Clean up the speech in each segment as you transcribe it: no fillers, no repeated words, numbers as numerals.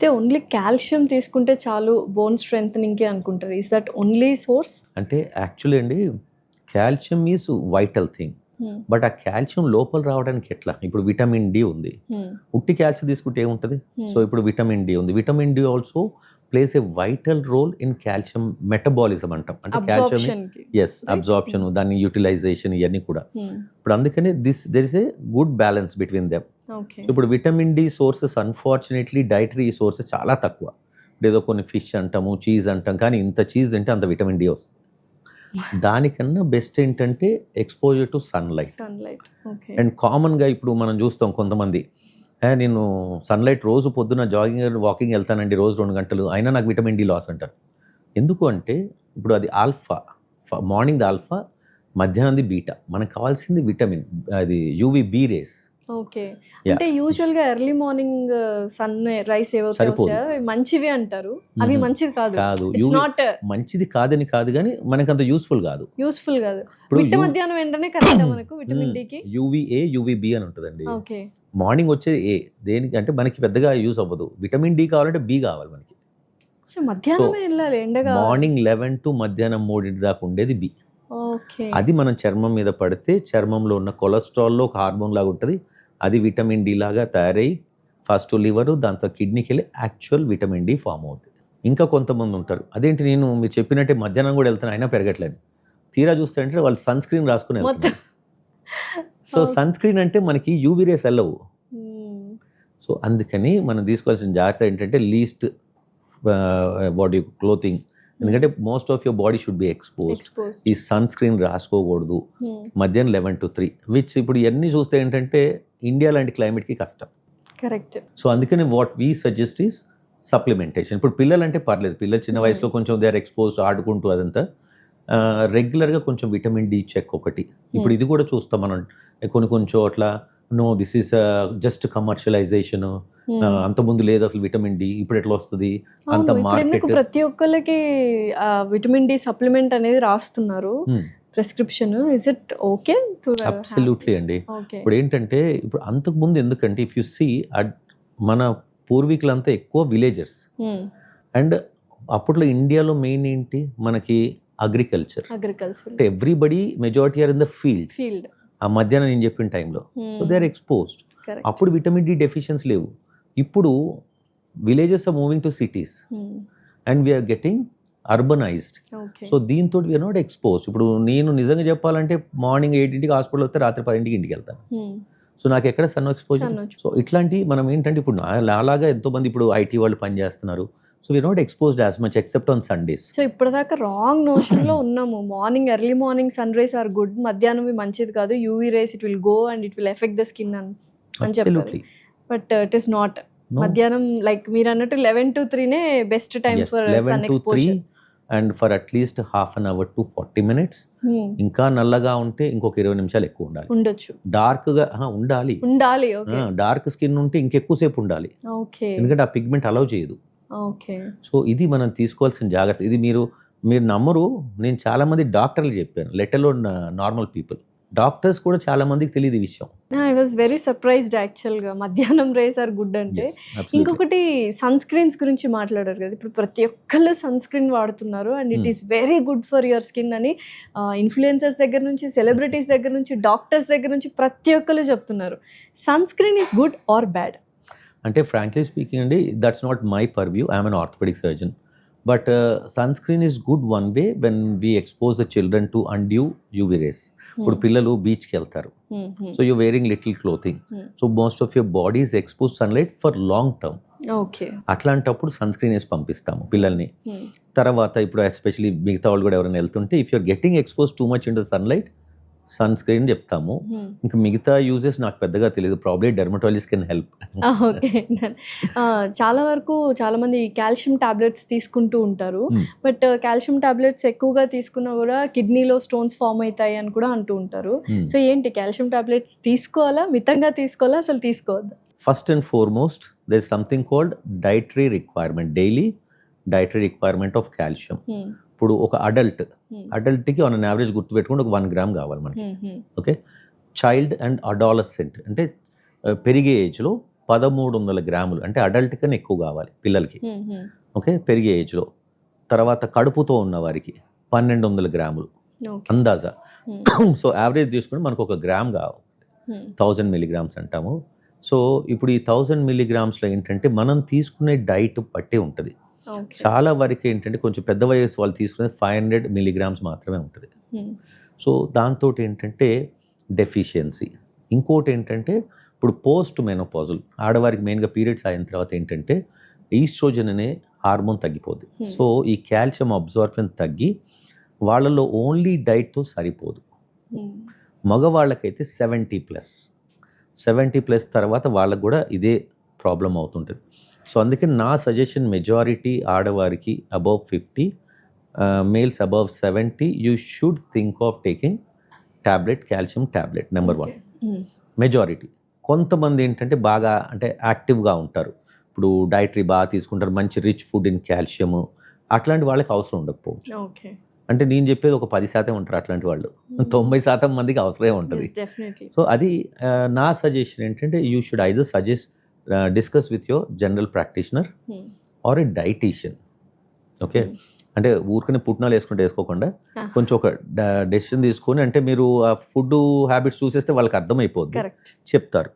అయితే only calcium తీసుకుంటే చాలు బోన్ స్ట్రెంథనింగ్కి అనుకుంటారు. Is that only source? అంటే యాక్చువల్లీ అండి calcium is vital thing. But ఆ కాల్షియం లోపల రావడానికి ఎట్లా? ఇప్పుడు విటమిన్ డి ఉంది, ఉట్టి కాల్షియం తీసుకుంటే ఏముంటుంది? సో ఇప్పుడు విటమిన్ డి ఉంది. Vitamin D also places a vital role in calcium metabolism అంటాం. అంటే కాల్షియం అబ్జార్ప్షన్, దాని యూటిలైజేషన్, ఇవన్నీ కూడా. ఇప్పుడు అందుకని there is a good balance between them. ఇప్పుడు vitamin D sources unfortunately dietary sources చాలా తక్కువ. ఏదో కొన్ని ఫిష్ అంటాము, చీజ్ అంటాం, కానీ ఇంత చీజ్ తింటే అంత విటమిన్ డి వస్తుంది. దానికన్నా బెస్ట్ ఏంటంటే ఎక్స్పోజర్ టు సన్లైట్. అండ్ కామన్గా ఇప్పుడు మనం చూస్తాం కొంతమంది, నేను సన్లైట్ రోజు పొద్దున జాగింగ్ వాకింగ్ వెళ్తానండి రోజు 2 గంటలు, అయినా నాకు విటమిన్ డి లాస్ అంటారు. ఎందుకు అంటే ఇప్పుడు అది ఆల్ఫా, మార్నింగ్ ది ఆల్ఫా, మధ్యాహ్నం బీటా. మనకు కావాల్సింది విటమిన్, అది యూవి బి రేస్. ఓకే. అంటే యూజువల్గా ఎర్లీ మార్నింగ్ సన్ రైస్ ఏవైతే మంచివి అంటారు, అవి మంచిది కాదు. మంచిది కాదని కాదు, కానీ మనకు అంత యూస్ఫుల్ కాదు. ఇప్పుడు మధ్యాహ్నం వెంటనే కరెక్ట్ మనకు విటమిన్ డి కి యూవీఏ యూవీబి అని ఉంటుందండి. మార్నింగ్ వచ్చేది ఏ, దేనికి అంటే మనకి పెద్దగా యూస్ అవ్వదు. విటమిన్ డి కావాలంటే బి కావాలి మనకి. మధ్యాహ్నమే వెళ్ళాలి, ఎండగా. మార్నింగ్ 11 to మధ్యాహ్నం 3 దాకా ఉండేది బి. అది మనం చర్మం మీద పడితే చర్మంలో ఉన్న కొలెస్ట్రాల్లో ఒక హార్మోన్ లాగా ఉంటుంది, అది విటమిన్ డి లాగా తయారయ్యి ఫస్ట్ లివరు, దాంతో కిడ్నీకి వెళ్ళి యాక్చువల్ విటమిన్ డి ఫామ్ అవుతుంది. ఇంకా కొంతమంది ఉంటారు, అదేంటి నేను మీరు చెప్పినట్టే మధ్యాహ్నం కూడా వెళ్తాను అయినా పెరగట్లేదు. తీరా చూస్తే అంటే వాళ్ళు సన్ స్క్రీన్ రాసుకుని వెళ్తారు. సో సన్ స్క్రీన్ అంటే మనకి యూవీ రేస్ వెళ్ళవు. సో అందుకని మనం తీసుకోవాల్సిన జాగ్రత్త ఏంటంటే లీస్ట్ బాడీ క్లోతింగ్. ఎందుకంటే most of your body should be exposed. ఈ సన్ స్క్రీన్ రాసుకోకూడదు మధ్యాహ్నం 11 to 3, విచ్ ఇప్పుడు ఇవన్నీ చూస్తే ఏంటంటే ఇండియా లాంటి క్లైమేట్కి కష్టం. కరెక్ట్. సో అందుకని what we suggest is supplementation. ఇప్పుడు పిల్లలు అంటే పర్లేదు, పిల్లలు చిన్న వయసులో కొంచెం దే ఆర్ ఎక్స్పోజ్డ్, ఆడుకుంటూ అదంతా. రెగ్యులర్గా కొంచెం విటమిన్ డి చెక్ ఒకటి. ఇప్పుడు ఇది కూడా చూస్తాం మనం కొన్ని చోట్ల, no this is just commercialization, అంత ముందు లేదు అసలు విటమిన్ డి, ఇప్పుడు ఎట్లా వస్తుంది అంత మార్కెట్. ప్రతి ఒక్కరికి విటమిన్ డి సప్లిమెంట్ అనేది రాస్తున్నారు prescription. Is it okay? Absolutely అండి. ఇప్పుడు ఏంటంటే ఇప్పుడు అంతకు ముందు ఎందుకంటే ఇఫ్ యు సీ మన పూర్వీకులంతా ఎక్కువ విలేజర్స్, అండ్ అప్పట్లో ఇండియాలో మెయిన్ ఏంటి మనకి అగ్రికల్చర్. అంటే everybody majority are in the field. ఆ మధ్యాహ్నం నేను చెప్పిన టైంలో, సో దే ఆర్ ఎక్స్పోజ్డ్. అప్పుడు విటమిన్ డి డెఫిషియన్స్ లేవు. ఇప్పుడు villages are moving to cities and we are getting urbanized. So దీంతో వీఆర్ నాట్ ఎక్స్పోజ్. ఇప్పుడు నేను నిజంగా చెప్పాలంటే మార్నింగ్ 8 హాస్పిటల్ వస్తే రాత్రి 10 ఇంటికి వెళ్తాను. సో నాకు ఎక్కడ సన్ ఎక్స్పోజర్. సో ఇట్లాంటి మనం ఏంటంటే ఇప్పుడు అలాగా ఎంతోమంది ఇప్పుడు ఐటీ వాళ్ళు పనిచేస్తున్నారు. So we are not exposed as much except on Sundays. So ఇప్పటిదాకా రాంగ్ నోషన్లో ఉన్నాము. Morning early morning sunrise are good, మధ్యాహ్నం మంచిది కాదు, UV rays it will go and it will affect the skin అని చెప్పారు. But it is not. మధ్యాహ్నం like మీరు అన్నట్టు 11 to 3 best time for sun exposure. And for at least half an hour to 40 minutes. ఇంకా నల్లగా ఉంటే ఇంకొక 20 నిమిషాలు ఎక్కువ ఉండొచ్చు. డార్క్ గా ఉండాలి. డార్క్ స్కిన్ ఉంటే ఇంకెక్కువసేపు ఉండాలి, ఎందుకంటే ఆ పిగ్మెంట్ అలౌ చేయదు. సో ఇది మనం తీసుకోవాల్సిన జాగ్రత్త. ఇది మీరు నమ్మరు, నేను చాలా మంది డాక్టర్లు చెప్పాను, let alone normal people. Doctors కూడా చాలా మందికి తెలియదు ఈ విషయం. ఐ వాజ్ వెరీ సర్ప్రైజ్డ్ యాక్చువల్గా మధ్యాహ్నం రేస్ ఆర్ గుడ్ అంటే. ఇంకొకటి సన్ స్క్రీన్స్ గురించి మాట్లాడారు కదా, ఇప్పుడు ప్రతి ఒక్కళ్ళు సన్ స్క్రీన్ వాడుతున్నారు and it is very good for your skin అని ఇన్ఫ్లుయెన్సర్స్ దగ్గర నుంచి, సెలబ్రిటీస్ దగ్గర నుంచి, డాక్టర్స్ దగ్గర నుంచి ప్రతి ఒక్కళ్ళు చెప్తున్నారు. Sunscreen is good or bad? అంటే ఫ్రాంక్లీ స్పీకింగ్ అండి, that's not my purview. I'm an orthopedic surgeon. But sunscreen is good one way when we expose the children to undue UV rays. ఇప్పుడు పిల్లలు బీచ్కి వెళ్తారు, so you wearing little clothing, so most of your body is expose sunlight for long term. అట్లాంటప్పుడు sunscreen వేసి పంపిస్తాము పిల్లల్ని. తర్వాత ఇప్పుడు ఎస్పెషలీ మిగతా వాళ్ళు కూడా ఎవరైనా వెళ్తుంటే, if you are getting expose too much in the sunlight, sunscreen చెప్తాము. ఇంకా మిగతా యూజెస్ నాకు పెద్దగా తెలియదు, probably dermatologist can help. Okay. చాలా వరకు చాలా మంది కాల్షియం టాబ్లెట్స్ తీసుకుంటూ ఉంటారు, బట్ కాల్షియం టాబ్లెట్స్ ఎక్కువగా తీసుకున్నా కూడా కిడ్నీలో స్టోన్స్ ఫామ్ అవుతాయి అని కూడా అంటూ ఉంటారు. సో ఏంటి, కాల్షియం టాబ్లెట్స్ తీసుకోవాలా, మితంగా తీసుకోవాలా, అసలు తీసుకోవద్దా? First and foremost there is something called dietary requirement, daily dietary requirement of calcium. ఇప్పుడు ఒక అడల్ట్కి ఆన్ అన్ యావరేజ్ గుర్తుపెట్టుకుంటే ఒక 1 gram కావాలి మనకి. ఓకే. చైల్డ్ అండ్ అడాలసెంట్ అంటే పెరిగే ఏజ్లో 1300 గ్రాములు, అంటే అడల్ట్ కన్నా ఎక్కువ కావాలి పిల్లలకి, ఓకే, పెరిగే ఏజ్లో. తర్వాత కడుపుతో ఉన్న వారికి 1200 గ్రాములు అందాజా. సో యావరేజ్ తీసుకుంటే మనకు 1 గ్రామ్ కావాలి, 1000 మిలీగ్రామ్స్ అంటాము. సో ఇప్పుడు ఈ 1000 మిలీగ్రామ్స్లో ఏంటంటే మనం తీసుకునే డైట్ బట్టి ఉంటుంది. చాలా వరకు ఏంటంటే కొంచెం పెద్ద వయసు వాళ్ళు తీసుకునేది 500 మిలీగ్రామ్స్ మాత్రమే ఉంటుంది. సో దాంతో ఏంటంటే డెఫిషియన్సీ. ఇంకోటి ఏంటంటే ఇప్పుడు పోస్ట్ మెనోపాజల్ ఆడవారికి మెయిన్గా పీరియడ్స్ అయిన తర్వాత ఏంటంటే ఈస్ట్రోజన్ అనే హార్మోన్ తగ్గిపోద్ది. సో ఈ కాల్షియం అబ్జార్ప్షన్ తగ్గి వాళ్ళలో ఓన్లీ డైట్తో సరిపోదు. మగవాళ్ళకైతే 70+ తర్వాత వాళ్ళకు కూడా ఇదే ప్రాబ్లం అవుతుంటుంది. సో అందుకే నా సజెషన్ మెజారిటీ ఆడవారికి above 50, males above 70, you should think of taking tablet, calcium tablet number 1 majority. కొంతమంది ఏంటంటే బాగా అంటే యాక్టివ్గా ఉంటారు, ఇప్పుడు డైటరీ బాగా తీసుకుంటారు, మంచి రిచ్ ఫుడ్ ఇన్ కాల్షియము, అట్లాంటి వాళ్ళకి అవసరం ఉండకపోవచ్చు. అంటే నేను చెప్పేది ఒక 10% ఉంటారు అట్లాంటి వాళ్ళు, 90% మందికి అవసరమే ఉంటుంది. సో అది నా సజెషన్ ఏంటంటే you should either discuss with your general practitioner or a dietician. Okay, అంటే ఊరికనే పుట్నాలు వేసుకోకుండా కొంచెం ఒక డెసిషన్ తీసుకొని, అంటే మీరు ఆ ఫుడ్ హ్యాబిట్స్ చూసేస్తే వాళ్ళకి అర్థమైపోద్ది, చెప్తారు.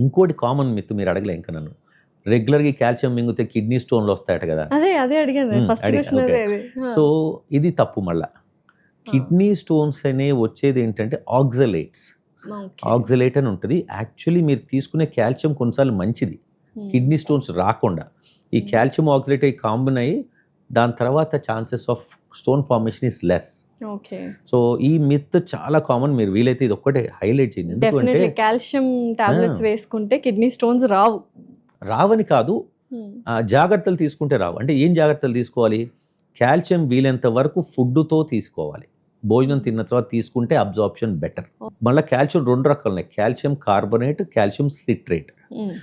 ఇంకోటి కామన్ మిత్ మీరు అడగలే ఇంకా నన్ను, రెగ్యులర్గా కాల్షియం మింగితే కిడ్నీ స్టోన్లు వస్తాయట కదా. సో ఇది తప్పు. మళ్ళా కిడ్నీ స్టోన్స్ అనేవి వచ్చేది ఏంటంటే ఆక్సలేట్స్, ఆక్సలేట్ అని ఉంటుంది. యాక్చువల్లీ మీరు తీసుకునే కాల్షియం కొన్నిసార్లు మంచిది కిడ్నీ స్టోన్స్ రాకుండా, ఈ కాల్షియం ఆక్సలేట్ అయ్యి కాంబిన్ అయ్యి దాని తర్వాత chances of stone formation is less. So ఈ మిత్ చాలా కామన్, మీరు వీలైతే ఇది ఒక్కటే హైలైట్ చేయండి. ఎందుకంటే కాల్షియం టాబ్లెట్స్ వేసుకుంటే కిడ్నీ స్టోన్స్ రావని కాదు, జాగ్రత్తలు తీసుకుంటే రావు. అంటే ఏం జాగ్రత్తలు తీసుకోవాలి? కాల్షియం వీలైనంత వరకు ఫుడ్తో తీసుకోవాలి, భోజనం తిన్న తర్వాత తీసుకుంటే అబ్జార్ప్షన్ బెటర్. మళ్ళీ కాల్షియం 2 రకాలు ఉన్నాయి, కాల్షియం కార్బోనేట్, కాల్షియం సిట్రేట్.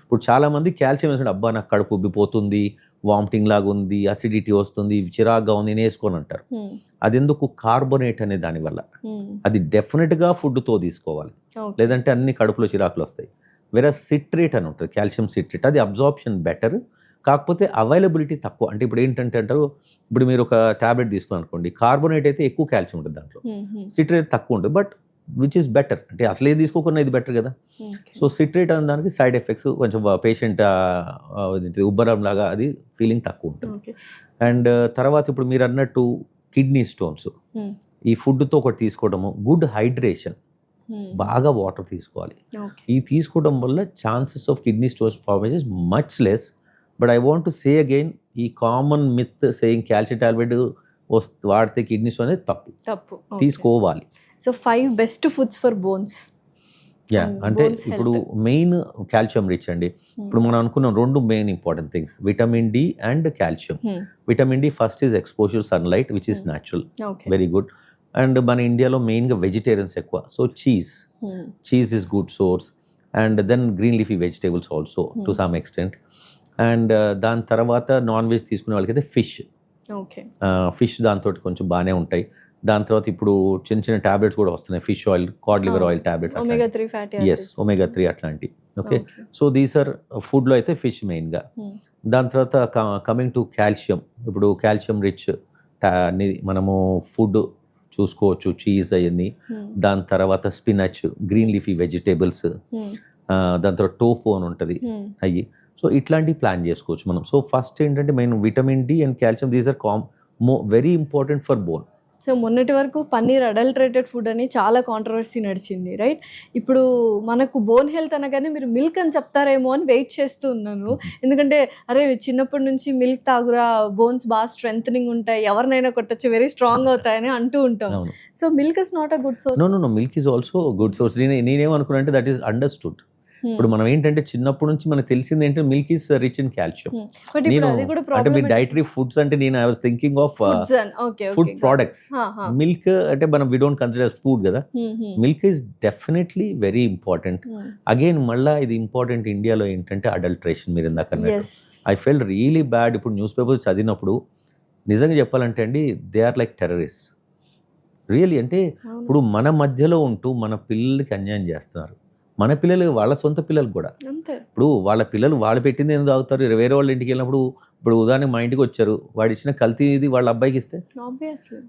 ఇప్పుడు చాలా మంది కాల్షియం వేసుకుంటే అబ్బా నాకు కడుపు ఉబ్బిపోతుంది, వామిటింగ్ లాగా ఉంది, అసిడిటీ వస్తుంది, చిరాగ్గా ఉంది, నేను వేసుకోని అంటారు. అది ఎందుకు? కార్బోనేట్ అనే దానివల్ల. అది డెఫినెట్గా ఫుడ్తో తీసుకోవాలి, లేదంటే అన్ని కడుపులో చిరాకులు వస్తాయి. వేరే సిట్రేట్ అని ఉంటుంది, కాల్షియం సిట్రేట్, అది అబ్జార్ప్షన్ బెటర్, కాకపోతే అవైలబిలిటీ తక్కువ. అంటే ఇప్పుడు ఏంటంటే అంటారు, ఇప్పుడు మీరు ఒక ట్యాబ్లెట్ తీసుకుని అనుకోండి, కార్బోనేట్ అయితే ఎక్కువ కాల్షియం ఉంటుంది దాంట్లో, సిట్రేట్ తక్కువ ఉంటుంది, బట్ విచ్ ఈస్ బెటర్. అంటే అసలు ఏది తీసుకోకుండా ఇది బెటర్ కదా. సో సిట్రేట్ అనే దానికి సైడ్ ఎఫెక్ట్స్ కొంచెం పేషెంట్ ఉబ్బరం లాగా అది ఫీలింగ్ తక్కువ ఉంటుంది. అండ్ తర్వాత ఇప్పుడు మీరు అన్నట్టు కిడ్నీ స్టోన్స్, ఈ ఫుడ్తో ఒకటి తీసుకోవడము, గుడ్ హైడ్రేషన్, బాగా వాటర్ తీసుకోవాలి. ఈ తీసుకోవడం వల్ల chances of kidney stones formation much less. But I want to say again, ఈ common myth saying calcium tablet వాడితే కిడ్నీ స్టోన్ అనేది తప్పు, తీసుకోవాలి. So 5 best foods for bones. అంటే ఇప్పుడు మెయిన్ కాల్షియం రిచ్ అండి. ఇప్పుడు మనం అనుకున్నాం 2 main important things, vitamin D and calcium. Vitamin D first is exposure sunlight which is natural, very good. And మన ఇండియాలో మెయిన్గా వెజిటేరియన్స్ ఎక్కువ, so cheese is good source. And then green leafy vegetables also to some extent. And దాని తర్వాత non veg తీసుకునే వాళ్ళకైతే fish దాంతో కొంచెం బాగానే ఉంటాయి. దాని తర్వాత ఇప్పుడు చిన్న ట్యాబ్లెట్స్ కూడా వస్తున్నాయి, fish oil, Codd liver oil tablets, omega 3 అట్లాంటి. ఓకే, సో దీస్ ఆర్ ఫుడ్లో అయితే ఫిష్ మెయిన్గా. దాని తర్వాత కమింగ్ టు కాల్షియం, ఇప్పుడు కాల్షియం రిచ్ మనము ఫుడ్ చూసుకోవచ్చు, చీజ్ అవన్నీ. దాని తర్వాత స్పినచ్, గ్రీన్ లీఫీ వెజిటేబుల్స్, దాని తర్వాత టోఫు అని ఉంటుంది అవి. సో ఇట్లాంటివి ప్లాన్ చేసుకోవచ్చు మనం. సో ఫస్ట్ ఏంటంటే main vitamin D and calcium, these are very important for bone. So మొన్నటి వరకు పన్నీర్ అడల్టరేటెడ్ ఫుడ్ అని చాలా కాంట్రవర్సీ నడిచింది, రైట్? ఇప్పుడు మనకు బోన్ హెల్త్ అనగానే మీరు మిల్క్ అని చెప్తారేమో అని వెయిట్ చేస్తూ ఉన్నాను. ఎందుకంటే అరే చిన్నప్పటి నుంచి మిల్క్ తాగురా, బోన్స్ బాగా స్ట్రెంథనింగ్ ఉంటాయి, ఎవరినైనా కొట్టచ్చు, వెరీ స్ట్రాంగ్ అవుతాయని అంటూ ఉంటాం. So milk is not a good source. No, milk is also good source. నేనేమనుకున్నా అంటే దట్ ఈస్ అండర్స్టూడ్. ఇప్పుడు మనం ఏంటంటే చిన్నప్పటి నుంచి మనకు తెలిసింది ఏంటంటే milk is rich in calcium. అంటే మీ డైటరీ ఫుడ్స్ అంటే నేను I was thinking of food products. Milk అంటే మనం వి డోంట్ కన్సిడర్ ఫుడ్ కదా. Milk is definitely very important. Again మళ్ళా ఇది ఇంపార్టెంట్ ఇండియాలో ఏంటంటే అడల్ట్రేషన్. మీరు ఇందాక ఐ ఫెల్ రియలీ బ్యాడ్. ఇప్పుడు న్యూస్ పేపర్స్ చదివినప్పుడు నిజంగా చెప్పాలంటే అండి, they are like terrorist really. అంటే ఇప్పుడు మన మధ్యలో ఉంటూ మన పిల్లలకి అన్యాయం చేస్తున్నారు. మన పిల్లలు వాళ్ళ సొంత పిల్లలు కూడా అంతే. ఇప్పుడు వాళ్ళ పిల్లలు వాళ్ళు పెట్టింది ఎందుకు తాగుతారు, వేరే వాళ్ళ ఇంటికి వెళ్ళినప్పుడు ఇప్పుడు ఉదాహరణకి మా ఇంటికి వచ్చారు, వాడు ఇచ్చిన కల్తీ ఇది వాళ్ళ అబ్బాయికి ఇస్తే ఆబ్వియస్లీ